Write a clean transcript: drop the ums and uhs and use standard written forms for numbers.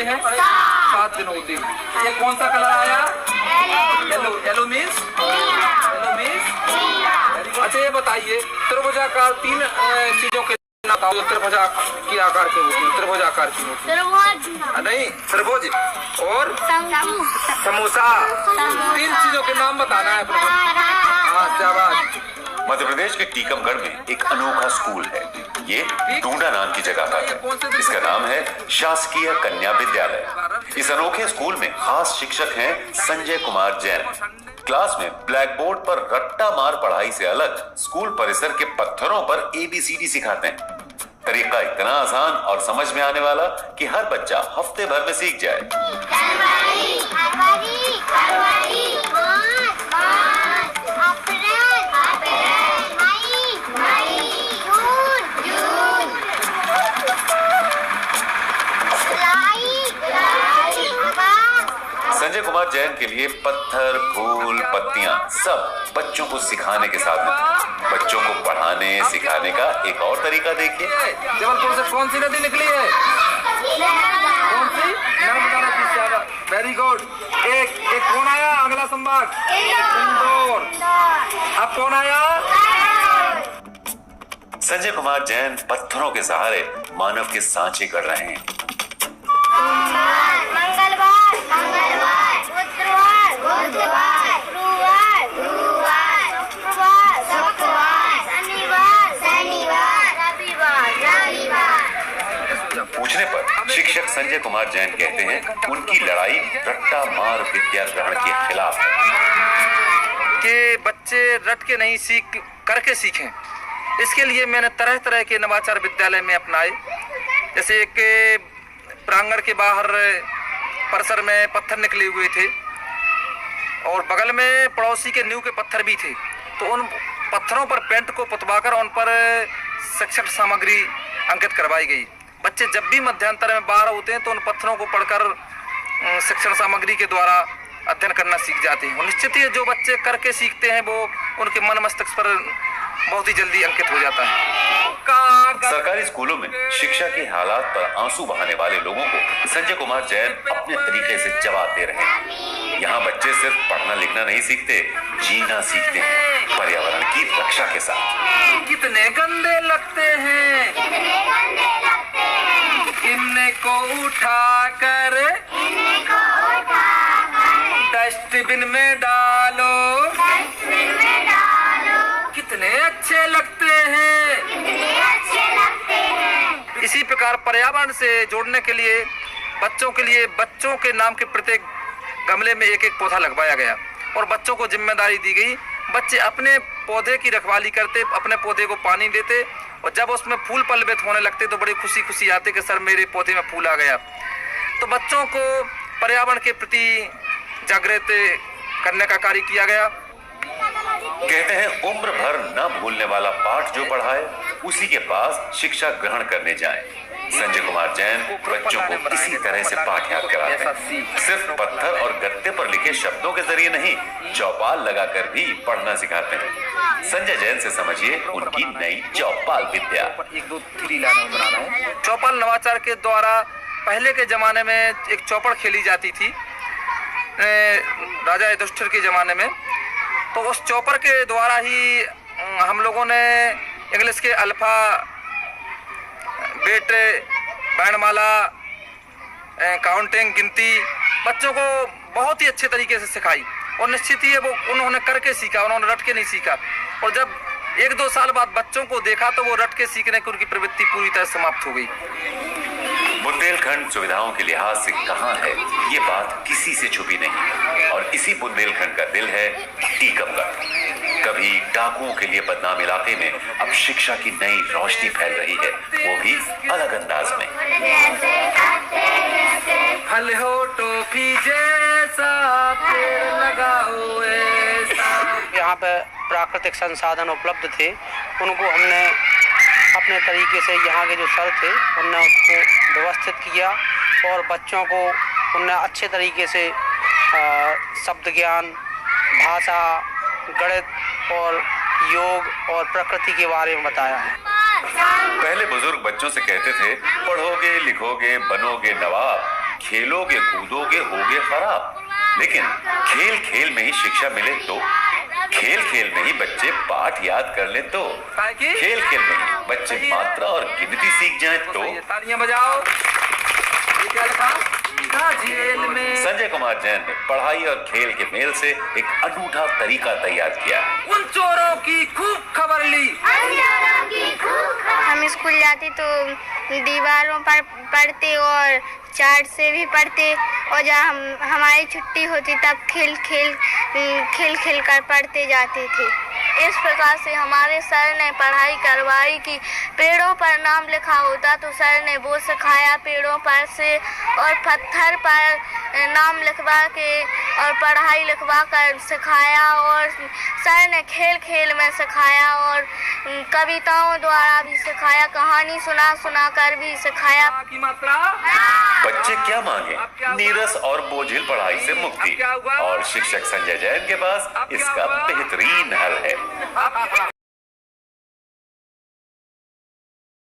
हैं? 7 दिन होते हैं। ये कौन सा कलर आया? Yellow. Yellow means? Yellow means? अच्छा ये बताइए, त्रिभुजाकार 3 चीजों के नाम जो त्रिभुज की आकार की होती है, त्रिभुज आकार की होती है। नहीं, त्रिभुज और समोसा, 3 चीजों के नाम बताना है अपने। हाँ, शाबाश। मध्य प्रदेश के टीकमगढ़ में एक अनोखा स्कूल है। ये टूंडा नाम की जगह का है। इसका नाम है शासकीय कन्या विद्यालय। इस अनोखे स्कूल में खास शिक्षक हैं संजय कुमार जैन। क्लास में ब्लैक बोर्ड पर रट्टा मार पढ़ाई से अलग स्कूल परिसर के पत्थरों पर ABCD सिखाते हैं। तरीका इतना आसान और समझ में आने वाला कि हर बच्चा हफ्ते भर में सीख जाए। संजय कुमार जैन के लिए पत्थर, फूल, पत्तियां सब बच्चों को सिखाने के साधन हैं। बच्चों को पढ़ाने सिखाने का एक और तरीका देखिए। जबलपुर से कौन सी नदी निकली है? कौन सी? नर्मदा नदी। Very good. एक कौन आया? अगला संभाग इंदौर। अब कौन आया? संजय कुमार जैन पत्थरों के सहारे मानव के सांचे कर रहे हैं। पूछने पर शिक्षक संजय कुमार जैन कहते हैं उनकी लड़ाई रट्टा मार विद्या ग्रहण के खिलाफ है। कि बच्चे रट के नहीं सीख करके सीखें, इसके लिए मैंने तरह तरह के नवाचार विद्यालय में अपनाए। जैसे एक प्रांगण के बाहर परिसर में पत्थर निकले हुए थे और बगल में पड़ोसी के नींव के पत्थर भी थे, तो उन पत्थरों पर पेंट को पुतवाकर उन पर शिक्षण सामग्री अंकित करवाई गई। बच्चे जब भी मध्यांतर में बाहर होते हैं तो उन पत्थरों को पढ़कर शिक्षण सामग्री के द्वारा अध्ययन करना सीख जाते हैं। निश्चित ही जो बच्चे करके सीखते हैं वो उनके मन मस्तिष्क पर बहुत ही जल्दी अंकित हो जाता है। सरकारी स्कूलों में शिक्षा के हालात पर आंसू बहाने वाले लोगों को संजय कुमार जैन अपने तरीके से जवाब दे रहे हैं। यहाँ बच्चे सिर्फ पढ़ना लिखना नहीं सीखते, जीना सीखते हैं पर्यावरण की रक्षा के साथ। कितने गंदे लगते हैं, इनको उठा कर डस्टबिन में डालो, कितने अच्छे लगते हैं। इसी प्रकार पर्यावरण से जोड़ने के लिए बच्चों के नाम के प्रत्येक गमले में एक एक पौधा लगवाया गया और बच्चों को जिम्मेदारी दी गई। बच्चे अपने पौधे की रखवाली करते, अपने पौधे को पानी देते और जब उसमें फूल पल्लवित होने लगते तो बड़ी खुशी खुशी आते कि सर मेरे पौधे में फूल आ गया। तो बच्चों को पर्यावरण के प्रति जागृत करने का कार्य किया गया। कहते हैं उम्र भर न भूलने वाला पाठ जो पढ़ाए उसी के पास शिक्षा ग्रहण करने जाएं। संजय कुमार जैन बच्चों को इसी तरह से पाठ याद कराते हैं। सिर्फ पत्थर और गत्ते पर लिखे शब्दों के जरिए नहीं, चौपाल लगाकर भी पढ़ना सिखाते हैं। संजय जैन से समझिए उनकी नई चौपाल विद्या। 1 2 3 लाइन बनाना है। चौपाल नवाचार के द्वारा पहले के जमाने में एक चौपड़ खेली जाती थी राजा युधिष्ठिर के जमाने में। तो उस चौपर के द्वारा ही हम लोगों ने इंग्लिश के अल्फा बेट वर्णमाला काउंटिंग गिनती बच्चों को बहुत ही अच्छे तरीके से सिखाई और निश्चित ही वो उन्होंने करके सीखा, उन्होंने रट के नहीं सीखा। और जब 1-2 साल बाद बच्चों को देखा तो वो रट के सीखने की उनकी प्रवृत्ति पूरी तरह समाप्त हो गई। बुंदेलखंड सुविधाओं के लिहाज से कहाँ है ये बात किसी से छुपी नहीं और इसी बुंदेलखंड का दिल है टीकमगढ़। कभी डाकुओं के लिए बदनाम इलाके में अब शिक्षा की नई रोशनी फैल रही है, वो भी अलग अंदाज में। फल हो टोपी जैसा पेड़ लगाओ ऐसा। यहाँ पे प्राकृतिक संसाधन उपलब्ध थे, उनको हमने अपने तरीके से यहाँ के जो सर थे उनने उसको व्यवस्थित किया और बच्चों को उनने अच्छे तरीके से शब्द ज्ञान, भाषा, गणित और योग और प्रकृति के बारे में बताया है। पहले बुजुर्ग बच्चों से कहते थे पढ़ोगे लिखोगे बनोगे नवाब, खेलोगे कूदोगे होगे खराब, लेकिन खेल खेल में ही शिक्षा मिले तो, खेल खेल में ही बच्चे पाठ याद कर ले तो, खेल खेल में ही बच्चे मात्रा और गिनती सीख जाएं तो। तालियां बजाओ। ये क्या लिखा? जेल में। संजय कुमार जैन ने पढ़ाई और खेल के मेल से एक अनूठा तरीका तैयार किया। उन चोरों की खूब खबर ली। हम स्कूल जाते तो दीवारों पर पढ़ते और चार्ट से भी पढ़ते, और जब हमारी छुट्टी होती तब खेल खेल कर पढ़ते जाते थे। इस प्रकार से हमारे सर ने पढ़ाई करवाई कि पेड़ों पर नाम लिखा होता तो सर ने वो सिखाया पेड़ों पर से, और पत्थर पर नाम लिखवा के और पढ़ाई लिखवा कर सिखाया, और सर ने खेल खेल में सिखाया और कविताओं द्वारा भी सिखाया, कहानी सुना कर भी सिखाया। बच्चे क्या मांगे? नीरस और बोझिल पढ़ाई से मुक्ति, और शिक्षक संजय जैन के पास इसका बेहतरीन हल है।